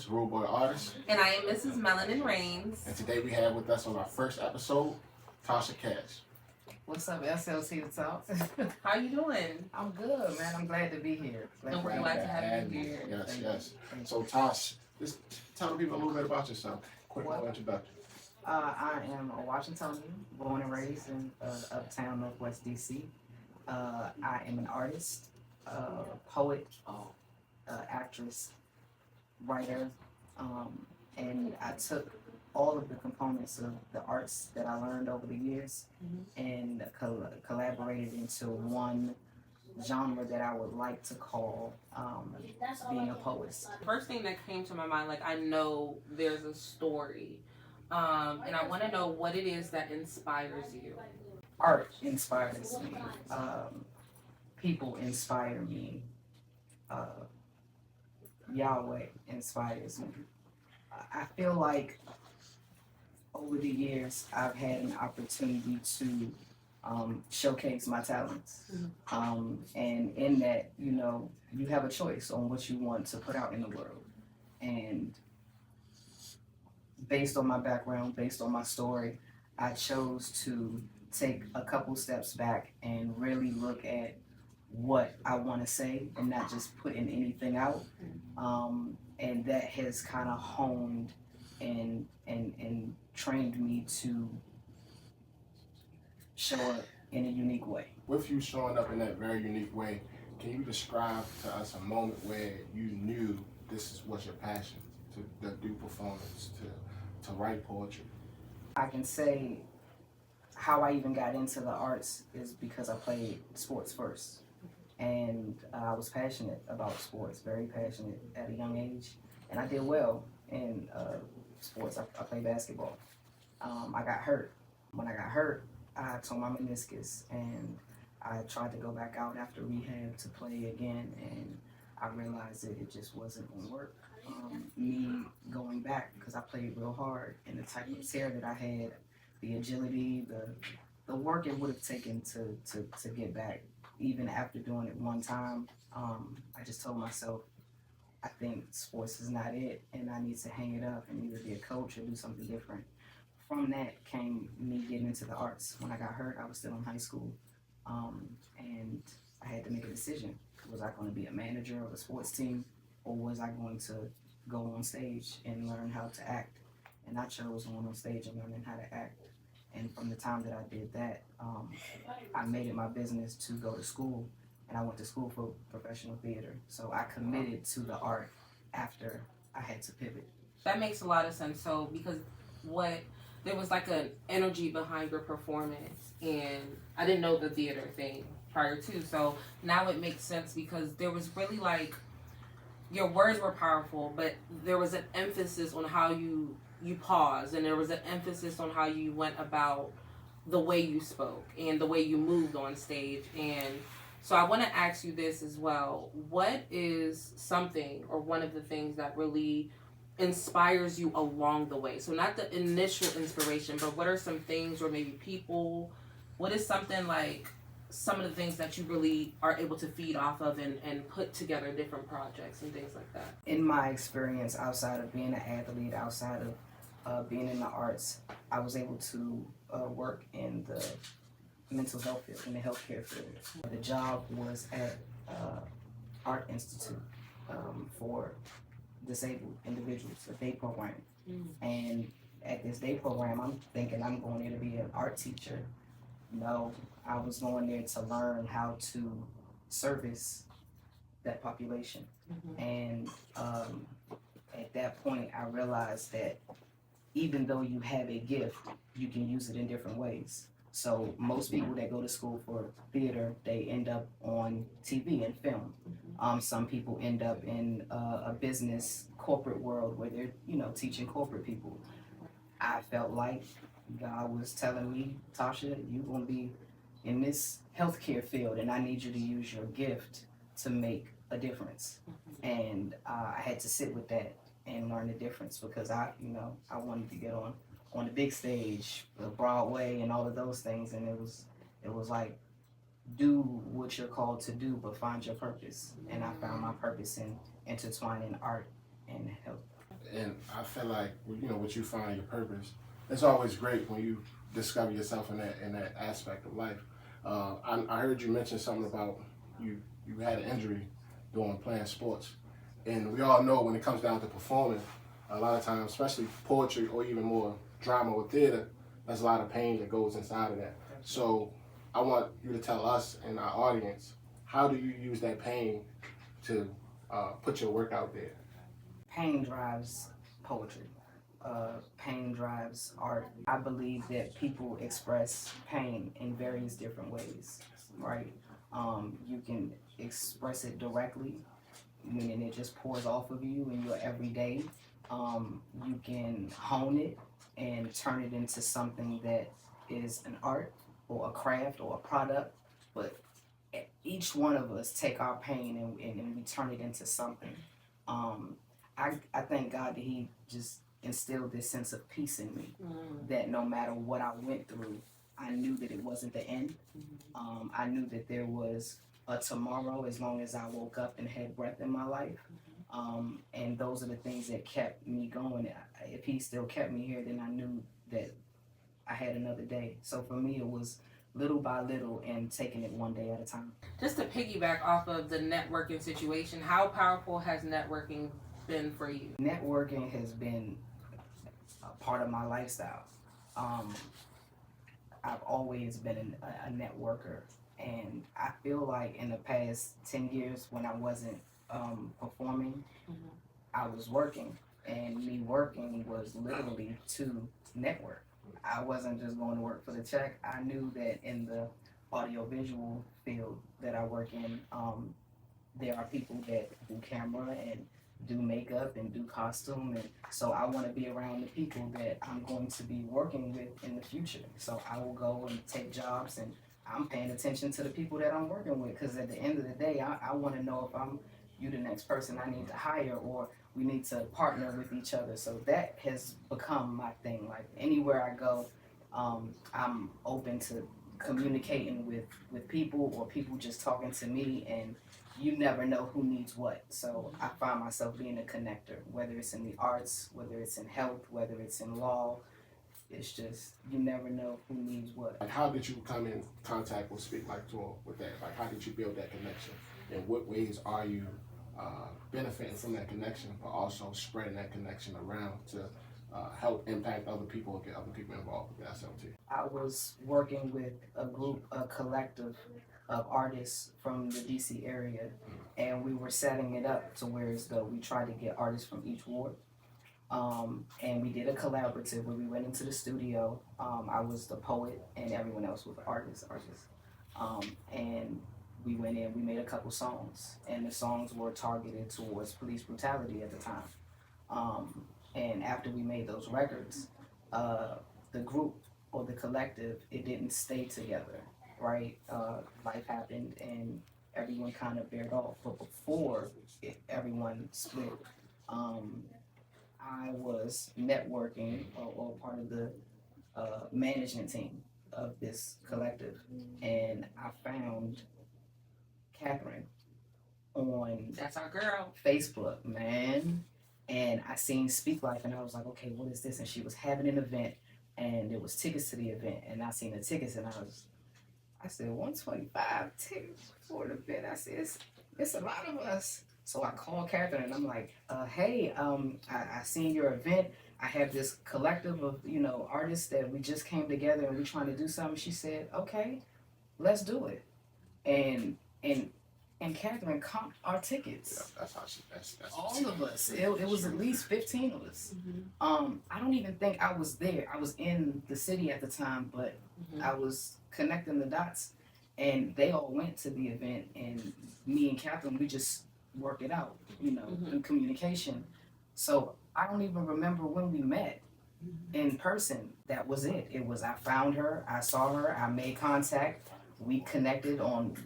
host, RUDEBOY artist. And I am Mrs. MELANINREIGNS. And today we have with us on our first episode, Tasha Cash. What's up, SLT the TALK? How you doing? I'm good, man. I'm glad to be here. And we're glad to have you here. Yes, yes. So Tosh, just tell the people a little bit about yourself. Quick little introduction. I am a Washingtonian, born and raised in uptown Northwest DC. I am an artist, poet, actress, writer, and I took all of the components of the arts that I learned over the years and collaborated into one genre that I would like to call being a poet. First thing that came to my mind, like I know there's a story, and I want to know what it is that inspires you. Art inspires me. People inspire me. Yahweh inspires me. I feel like over the years I've had an opportunity to showcase my talents. And in that, you have a choice on what you want to put out in the world. And based on my background, based on my story, I chose to take a couple steps back and really look at what I want to say and not just putting anything out. And that has kind of honed and trained me to show up in a unique way. With you showing up in that very unique way, can you describe to us a moment where you knew this was your passion, to do performance, to write poetry? I can say how I even got into the arts is because I played sports first. And I was passionate about sports, very passionate at a young age. And I did well in sports. I played basketball. I got hurt. When I got hurt, I tore my meniscus, and I tried to go back out after rehab to play again, and I realized that it just wasn't going to work. Me going back, because I played real hard, and the type of tear that I had, the agility, the work it would have taken to get back, even after doing it one time, I just told myself, I think sports is not it, and I need to hang it up and either be a coach or do something different. From that came me getting into the arts. When I got hurt, I was still in high school, and I had to make a decision. Was I going to be a manager of a sports team, or was I going to go on stage and learn how to act? And I chose going on stage and learning how to act. And from the time that I did that, I made it my business to go to school, and I went to school for professional theater. So I committed to the art after I had to pivot. That makes a lot of sense. So because there was like an energy behind your performance, and I didn't know the theater thing prior to. So now it makes sense because there was really like, your words were powerful, but there was an emphasis on how you paused, and there was an emphasis on how you went about the way you spoke and the way you moved on stage. And so I want to ask you this as well. What is something or one of the things that really inspires you along the way? So not the initial inspiration, but what are some things, or maybe people, what is something like some of the things that you really are able to feed off of and put together different projects and things like that? In my experience, outside of being an athlete, outside of being in the arts, I was able to work in the mental health field, in the healthcare field. The job was at Art Institute for disabled individuals, a day program. And at this day program, I'm thinking I'm going there to be an art teacher. No, I was going there to learn how to service that population. And at that point, I realized that even though you have a gift, you can use it in different ways. So most people that go to school for theater, they end up on TV and film. Some people end up in a business corporate world where they're, teaching corporate people. I felt like God was telling me, Tasha, you're going to be in this healthcare field, and I need you to use your gift to make a difference. And I had to sit with that and learn the difference, because I wanted to get on the big stage, Broadway and all of those things, and it was like, do what you're called to do, but find your purpose. And I found my purpose in intertwining art and health. And I feel like, you know, what you find your purpose, it's always great when you discover yourself in that aspect of life. I heard you mention something about you had an injury during playing sports, and we all know when it comes down to performing, a lot of times, especially poetry or even more drama or theater, there's a lot of pain that goes inside of that. So I want you to tell us and our audience, how do you use that pain to put your work out there? Pain drives poetry. Pain drives art. I believe that people express pain in various different ways, right? You can express it directly, meaning it just pours off of you in your everyday. You can hone it and turn it into something that is an art or a craft or a product. But each one of us take our pain and we turn it into something. I thank God that He just instilled this sense of peace in me, that no matter what I went through, I knew that it wasn't the end. I knew that there was a tomorrow as long as I woke up and had breath in my life. And those are the things that kept me going. If He still kept me here, then I knew that I had another day. So for me, it was little by little and taking it one day at a time. Just to piggyback off of the networking situation, how powerful has networking been for you? Networking has been a part of my lifestyle. I've always been a networker, and I feel like in the past 10 years when I wasn't performing, I was working, and me working was literally to network. I wasn't just going to work for the check. I knew that in the audiovisual field that I work in, there are people that do camera and do makeup and do costume, and so I want to be around the people that I'm going to be working with in the future. So I will go and take jobs, and I'm paying attention to the people that I'm working with, because at the end of the day, I want to know if you the next person I need to hire, or we need to partner with each other. So that has become my thing. Like anywhere I go, I'm open to communicating with people, or people just talking to me, and you never know who needs what. So I find myself being a connector, whether it's in the arts, whether it's in health, whether it's in law. It's just, you never know who needs what. Like, how did you come in contact with Speak Life Tour with that? Like, how did you build that connection? In what ways are you benefiting from that connection, but also spreading that connection around to help impact other people or get other people involved with the SLT? I was working with a collective of artists from the DC area, and we were setting it up to where as though we tried to get artists from each ward. And we did a collaborative where we went into the studio. I was the poet and everyone else was the artists. And we went in, we made a couple songs, and the songs were targeted towards police brutality at the time. And after we made those records, the group or the collective, it didn't stay together, right? Life happened and everyone kind of bared off. But before everyone split, I was networking or part of the management team of this collective, and I found Catherine on That's our girl. Facebook, man. And I seen Speak Life, and I was like, okay, what is this? And she was having an event, and there was tickets to the event, and I seen the tickets, and I said, 125 tickets for an event. I said, it's a lot of us. So I called Catherine, and I'm like, hey, I seen your event. I have this collective of, artists that we just came together and we're trying to do something. She said, okay, let's do it. And Catherine comped our tickets. Yeah, that's how that's all of us. It was at least 15 of us. I don't even think I was there. I was in the city at the time, but I was connecting the dots, and they all went to the event, and me and Catherine, we just worked it out, through communication. So I don't even remember when we met in person. That was it. I found her, I saw her, I made contact, we connected on,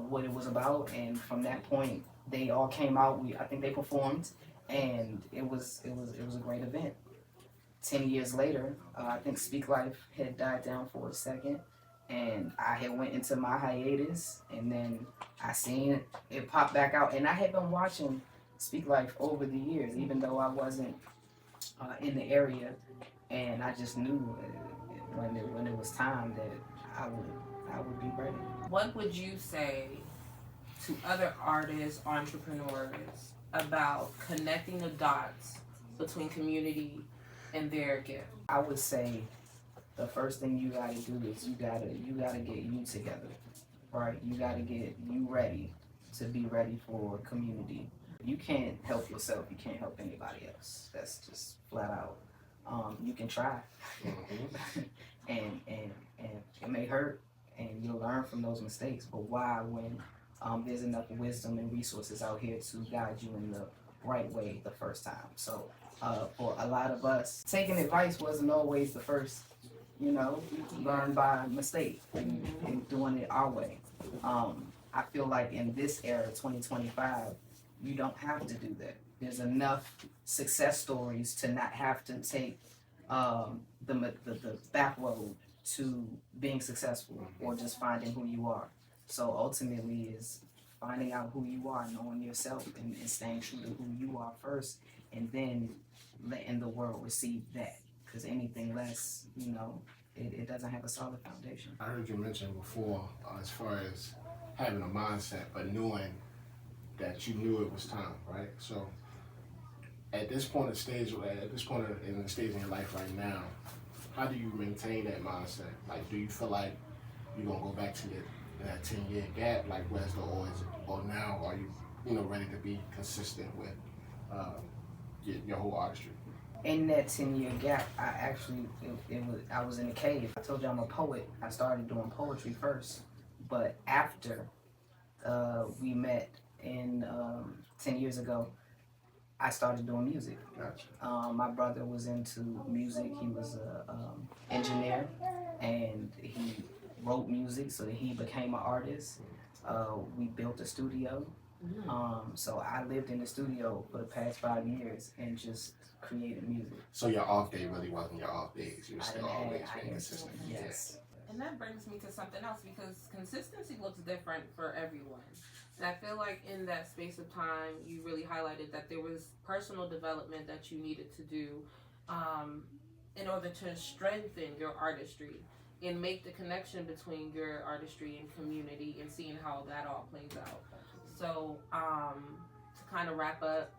what it was about, and from that point, they all came out. I think they performed, and it was a great event. 10 years later, I think Speak Life had died down for a second, and I had went into my hiatus, and then I seen it pop back out, and I had been watching Speak Life over the years, even though I wasn't in the area, and I just knew when it was time that I would be ready. What would you say to other artists, entrepreneurs about connecting the dots between community and their gift? I would say the first thing you gotta do is you gotta get you together, right? You gotta get you ready to be ready for community. You can't help yourself. You can't help anybody else. That's just flat out. You can try, and it may hurt, and you'll learn from those mistakes. But why, when there's enough wisdom and resources out here to guide you in the right way the first time? So for a lot of us, taking advice wasn't always the first. You know, learn by mistake and doing it our way. I feel like in this era, 2025, you don't have to do that. There's enough success stories to not have to take the back road to being successful or just finding who you are. So ultimately is finding out who you are, knowing yourself, and staying true to who you are first, and then letting the world receive that. Because anything less, you know, it doesn't have a solid foundation. I heard you mention before, as far as having a mindset, but knowing that you knew it was time, right? So at this point in the stage in your life right now, how do you maintain that mindset? Like, do you feel like you're gonna go back to that 10-year gap? Like, where's the oils? Or now are you ready to be consistent with your whole artistry? In that 10-year gap, I was in a cave. I told you I'm a poet. I started doing poetry first, but after we met in 10 years ago, I started doing music. Gotcha. My brother was into music. He was an engineer, and he wrote music, so he became an artist. We built a studio. So I lived in the studio for the past 5 years and just created music. So your off day really wasn't your off days. You were still always being consistent. Yes. And that brings me to something else, because consistency looks different for everyone. And I feel like in that space of time, you really highlighted that there was personal development that you needed to do in order to strengthen your artistry and make the connection between your artistry and community, and seeing how that all plays out. So to kind of wrap up,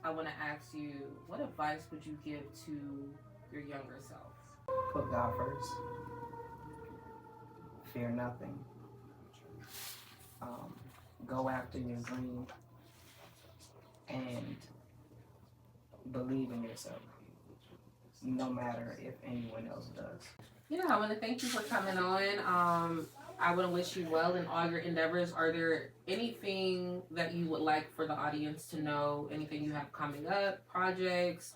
I want to ask you, what advice would you give to your younger self? Put God first. Fear nothing. Go after your dream and believe in yourself, no matter if anyone else does. I want to thank you for coming on. I want to wish you well in all your endeavors. Are there anything that you would like for the audience to know? Anything you have coming up? Projects?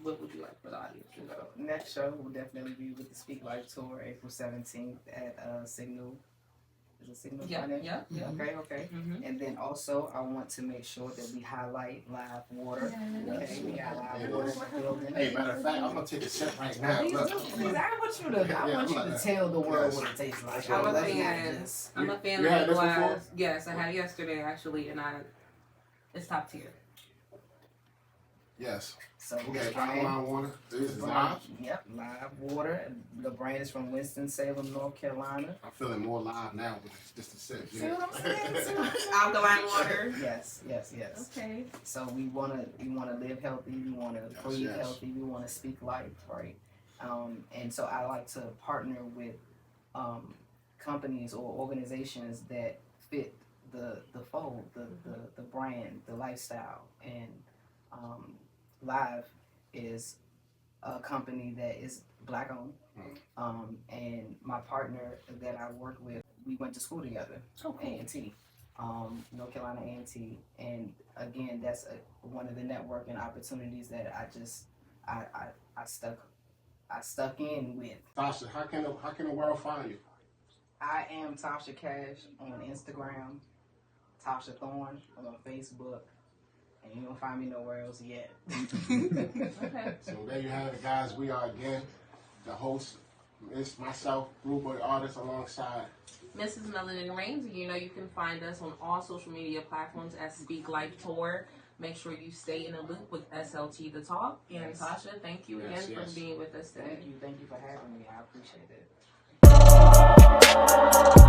What would you like for the audience to know? Next show will definitely be with the Speak Life Tour, April 17th at Signal. Is it Signal? Yeah. Okay. Mm-hmm. And then also, I want to make sure that we highlight live water. Okay, we got live water in the building. Hey, matter of fact, I'm gonna take a sip right now. Please Look. do, please. I want you to tell the world what it tastes like. I'm a Let's not fan. just- I'm a fan You of had the this glass. before? Yes, I had it yesterday actually, and it's top tier. Yes. So We got this brand- alkaline water. This is live. Yep, live water. The brand is from Winston-Salem, North Carolina. I'm feeling more live now with just a sip. See what I'm saying? Alkaline water. Yes. Okay. So we wanna live healthy. We wanna breathe yes. healthy. We wanna speak life, right? And so I like to partner with companies or organizations that fit the fold, the brand, the lifestyle. And Live is a company that is Black owned. And my partner that I work with, we went to school together. Oh, cool. A&T. North Carolina A&T, and again, that's one of the networking opportunities that I stuck in with. Tasha, how can the world find you? I am Tasha Cash on Instagram, Tasha Thorne on Facebook, and you don't find me nowhere else yet. Okay. So there you have it, guys. We are again the host. It's myself, RUDEBOY artist, alongside Mrs. Melanin Reigns, and you can find us on all social media platforms at Speak Life Tour. Make sure you stay in the loop with SLT the TALK. And Yes. Tasha, thank you again for being with us today. Thank you for having me. I appreciate it.